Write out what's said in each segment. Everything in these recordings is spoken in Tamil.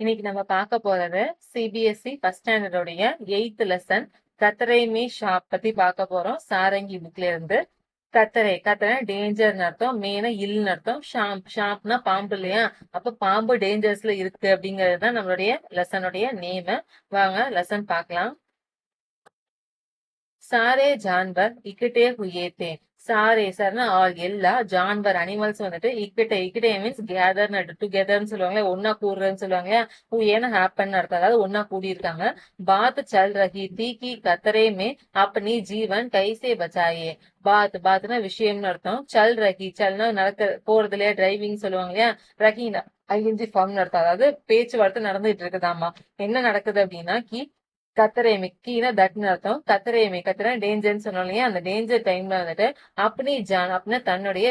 இன்னைக்கு நம்ம பார்க்க போறது சிபிஎஸ்இ ஃபர்ஸ்ட் ஸ்டாண்டர்டோடைய 8th லெசன் கத்தரை மே ஷாப் பத்தி பார்க்க போறோம். சாரங்கி புக்ல இருந்து. கத்தரை கத்தரை டேஞ்சர்னு அர்த்தம், மேனா இல்னு அர்த்தம், ஷாப்னா பாம்பு இல்லையா, அப்ப பாம்பு டேஞ்சர்ஸ்ல இருக்கு அப்படிங்கிறது தான் நம்மளுடைய லெசனுடைய நேம். வாங்க லெசன் பார்க்கலாம். सारे जानवर इकट्ठे हुए थे. சாரே சார்னா ஆல் எல்லா ஜான்வர் அனிமல்ஸ் வந்துட்டு இக்கிட்ட இக்கிட்டே மீன்ஸ் கேதர் டுகெதர்னு சொல்லுவாங்க, ஒன்னா கூடுறதுன்னு சொல்லுவாங்க. ஏன்னா ஹேப்பன் அர்த்தம், அதாவது ஒன்னா கூடி இருக்காங்க. பாத் சல் ரஹி தீ கி கத்தரே மே அப்பனி ஜீவன் கைசே பச்சாயே. பாத்னா விஷயம்னு அர்த்தம். சல் ரஹி சல்னா நடக்க போறது இல்லையா, டிரைவிங் சொல்லுவாங்க இல்லையா. ரஹினா ஐஎன்ஜி ஃபார்ம்னு அர்த்தம், அதாவது பேச்சுவார்த்தை நடந்துட்டு இருக்குதாமா. என்ன நடக்குது அப்படின்னா கத்தரேமி கீனா தட்னு அர்த்தம். கத்தரேமி கத்தரா டேஞ்சர்னு சொன்னோம் இல்லையா, அந்த டேஞ்சர் டைம்ல வந்துட்டு அப்படி ஜான் அப்படின்னா தன்னுடைய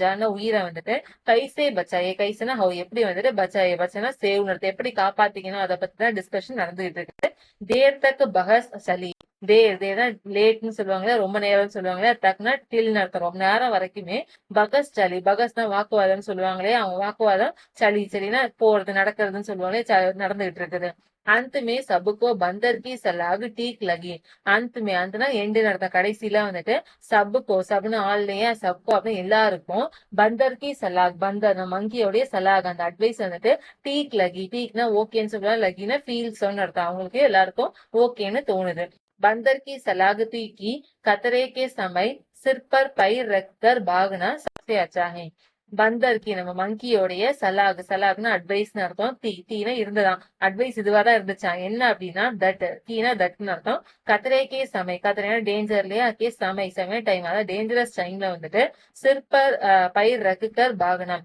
ஜான உயிரை வந்துட்டு கைசே பச்சாயே, கைசனா ஹவ் எப்படி வந்துட்டு பச்சாயே பச்சானா சேவ் அர்த்தம், எப்படி காப்பாத்திக்கணும் அதை பத்தி தான் டிஸ்கஷன் நடந்துகிட்டு இருக்கு. தேர் தக் பஹஸ் சலி. தேர்னா லேட்னு சொல்லுவாங்களே, ரொம்ப நேரம்னு சொல்லுவாங்களே. தக்னா டில்னு அர்த்தம், ரொம்ப நேரம் வரைக்குமே. பகஸ் சலி, பகஸ்னா வாக்குவாதம்னு சொல்லுவாங்களே, அவங்க வாக்குவாதம். சலினா போறது நடக்கிறதுன்னு சொல்லுவாங்களே, நடந்துகிட்டு இருக்குது. अंत में सबको बंदर की सलाह ठीक लगी. अंत में अंतना एंड अर्थम, கடைசியில வந்துட்டு சப்புக்கோ சப்னு ஆல் இல்லையா, சப்கோ அப்படின்னு எல்லாருக்கும் பந்தர் கி சலாக், பந்தர் மங்கியோடைய சலாக் அந்த அட்வைஸ் வந்துட்டு டீக் லகி, டீக்னா ஓகேன்னு சொல்லுவாங்க, லகினா ஃபீல்ஸ் அர்த்தம், அவங்களுக்கு எல்லாருக்கும் ஓகேன்னு தோணுது. बंदर की सलाह की खतरे के समय सिर पर पैर रखकर भागना सबसे अच्छा है. பந்தர்கி நம்ம மங்கியோடைய சலாக்னா அட்வைஸ்னு அர்த்தம். தீனா இருந்ததாம், அட்வைஸ் இதுவாதான் இருந்துச்சான். என்ன அப்படின்னா கீனா தட்னு அர்த்தம். கத்திரேக்கே சமை, கத்திரேனா டேஞ்சர் இல்லையா, கே சமை டைம், அதாவது டேஞ்சரஸ் டைம்ல வந்துட்டு சிற்பர் பயிர் ரகுக்கர் பாகனம்.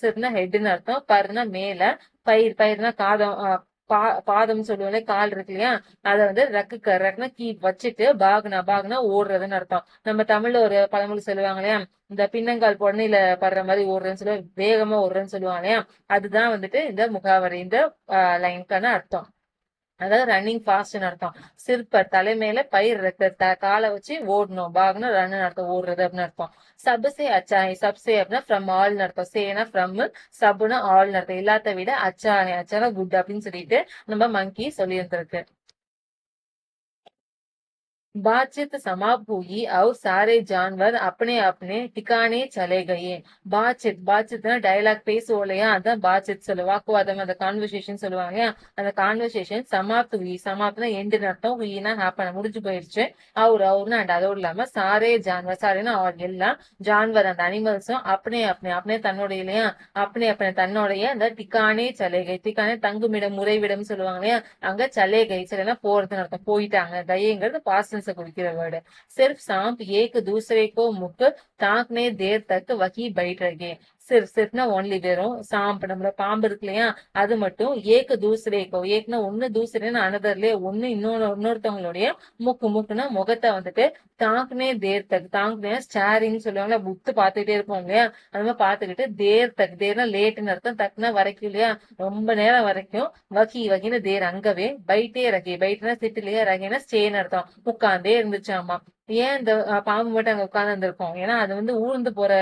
சிர்னா ஹெட்னு அர்த்தம், பர்னா மேல, பயிர்னா காதம், பாதம் சொல்லுவோம்ல, கால் இருக்கு இல்லையா, அத வந்து ரக்குனா கீப் வச்சுட்டு பாகனா ஓடுறதுன்னு அர்த்தம். நம்ம தமிழ்ல ஒரு பழமொழி சொல்லுவாங்க இல்லையா, இந்த பின்னங்கால் பொன்னையில படுற மாதிரி ஓடுறேன்னு சொல்லுவாங்க, வேகமா ஓடுறேன்னு சொல்லுவாங்க இல்லையா, அதுதான் வந்துட்டு இந்த முகாவரி, இந்த லைனுக்கான அர்த்தம். அதாவது ரன்னிங் ஃபாஸ்ட்னு அர்த்தம். சிற்பர் தலைமையில பயிர் இருக்கு, காலை வச்சு ஓடணும். பாகனா ரன் அர்த்தம், ஓடுறது அப்படின்னு அர்த்தம். சப்சே அச்சாஹி, சப்சே அப்படின்னா ஃப்ரம் ஆல்னு அர்த்தம். சேனா ஃப்ரம், சப்னா ஆல்னு அர்த்தம், எல்லாத்த விட. அச்சாஹி அச்சானா குட் அப்படின்னு சொல்லிட்டு நம்ம மங்கி சொல்லி இருந்திருக்கு. बातचीत समाप्त हुई और सारे जानवर अपने अपने ठिकाने चले गए. பாத்சித்னா டயலாக் பேசுவோம் இல்லையா, அதான் பாத்சித் சொல்லுவா, வாக்குவாதம், அந்த கான்வர்சேஷன் சொல்லுவாங்க இல்லையா, அந்த கான்வர்சேஷன் சமாப்த் ஹுயி, சமாப்த்னா எண்டு அர்த்தம், ஹுயினா ஹேப்பன் முடிஞ்சு போயிடுச்சு. அவர்னா அண்ட் அதோடு இல்லாம சாரே ஜான்வர், சாரேனா எல்லாம், ஜான்வர் அந்த அனிமல்ஸும் அப்பனே தன்னுடைய இல்லையா, அப்பனே தன்னுடைய அந்த டிக்கானே சலேகை, டிக்கானே தங்குமிடம் முறைவிடம் சொல்லுவாங்க இல்லையா, அங்க சலேகை சலேனா போறதுன்னு அர்த்தம், போயிட்டாங்க. கயங்கிறது பாஸ்ட் குறிக்கிற வேர்டு. सिर्फ सांप एक दूसरे को मुख ताकने देर तक वही बैठ रहे. சிர்ஃப்னா ஒன்லி, வெறும் சாம்பு நம்மள பாம்பு இருக்கு இல்லையா, அது மட்டும் ஏக்கு தூசரேக்கோ, ஏக்குனா ஒண்ணு, தூசரேன்னு அனதர்லயே ஒண்ணு, இன்னொருத்தவங்களுடைய முக்குனா முகத்தை வந்துட்டு தாக்குனே தேர் தக், தாக்குனே ஸ்டாரிங் சொல்லுவாங்களா, புத்து பாத்துக்கிட்டே இருப்போம் இல்லையா, அது மாதிரி பாத்துக்கிட்டு தேர்னா லேட்டுன்னு அர்த்தம், தக்குனா வரைக்கும் இல்லையா, ரொம்ப நேரம் வரைக்கும். வகின்னு தேர் அங்கவே, பைட்டே ரகி, பைட்னா சிட்டு இல்லையா, ரகினா ஸ்டேன்னு அர்த்தம், உட்கார்ந்தே இருந்துச்சாமா. ஏன் இந்த பாம்பு மட்டும் அங்க உட்கார்ந்து இருந்திருக்கோம், ஏன்னா அது வந்து ஊர்ந்து போற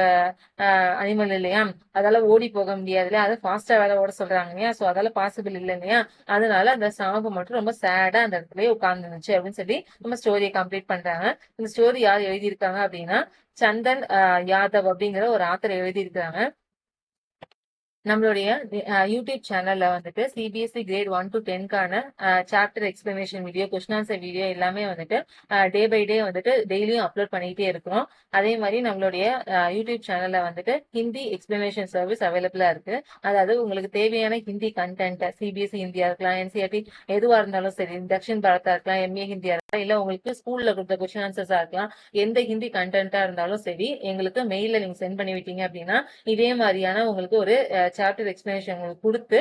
அனிமல் இல்லையா, அதால ஓடி போக முடியாது இல்லையா, அது ஃபாஸ்டா வேலை ஓட சொல்றாங்க இல்லையா, சோ அதால பாசிபிள் இல்லை இல்லையா, அதனால அந்த சாம்பு மட்டும் ரொம்ப சேடா அந்த இடத்துலயே உட்கார்ந்து இருந்துச்சு அப்படின்னு சொல்லி நம்ம ஸ்டோரியை கம்ப்ளீட் பண்றாங்க. இந்த ஸ்டோரி யார் எழுதியிருக்காங்க அப்படின்னா சந்தன் யாதவ் அப்படிங்கிற ஒரு ஆத்தர் எழுதியிருக்காங்க. நம்மளுடைய யூடியூப் சேனல்ல வந்துட்டு சிபிஎஸ்இ கிரேட் 1 to 10க்கான chapter explanation video, question answer video எல்லாமே வந்துட்டு டே பை டே வந்துட்டு டெய்லியும் அப்லோட் பண்ணிட்டே இருக்கிறோம். அதே மாதிரி நம்மளுடைய யூடியூப் சேனல்ல வந்துட்டு ஹிந்தி எக்ஸ்பிளனேஷன் சர்வீஸ் அவைலபிளா இருக்கு. அதாவது உங்களுக்கு தேவையான ஹிந்தி கண்டென்ட், சிபிஎஸ்இ ஹிந்தியா இருக்கலாம், என்சிஆர்டி எதுவா இருந்தாலும் சரி, தக்ஷின் பாரதா இருக்கலாம், எம்ஏ ஹிந்தியா இருக்கலாம், இல்ல உங்களுக்கு ஸ்கூல்ல கொடுத்த கொஸ்டின் ஆன்சர்ஸா இருக்கலாம், எந்த ஹிந்தி கண்டென்ட்டா இருந்தாலும் சரி, எங்களுக்கு மெயில நீங்க சென்ட் பண்ணி விட்டீங்க அப்படின்னா இதே மாதிரியான உங்களுக்கு ஒரு சாப்டர் எக்ஸ்பிளனேஷன் உங்களுக்கு கொடுத்து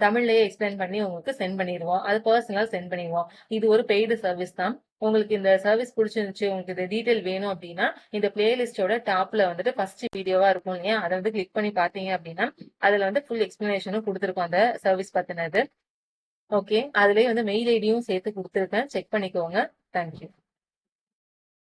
தமிழ்லயே எக்ஸ்பிளைன் பண்ணி உங்களுக்கு சென்ட் பண்ணிடுவோம். அது பர்சனலா சென்ட் பண்ணிடுவோம். இது ஒரு பெய்டு சர்வீஸ் தான். உங்களுக்கு இந்த சர்வீஸ் பிடிச்சிருந்துச்சு, உங்களுக்கு இந்த டீடைல் வேணும் அப்படின்னா இந்த பிளேலிஸ்டோட டாப்ல வந்துட்டு ஃபர்ஸ்ட் வீடியோவா இருக்கும் இல்லையா, அதை வந்து கிளிக் பண்ணி பாத்தீங்க அப்படின்னா அதுல வந்து ஃபுல் எக்ஸ்பிளனேஷனும் கொடுத்துருக்கோம் அந்த சர்வீஸ் பத்தினது. ஓகே, அதுலயே வந்து மெயில் ஐடியும் சேர்த்து கொடுத்துருக்கேன், செக் பண்ணிக்கோங்க. தேங்க்யூ.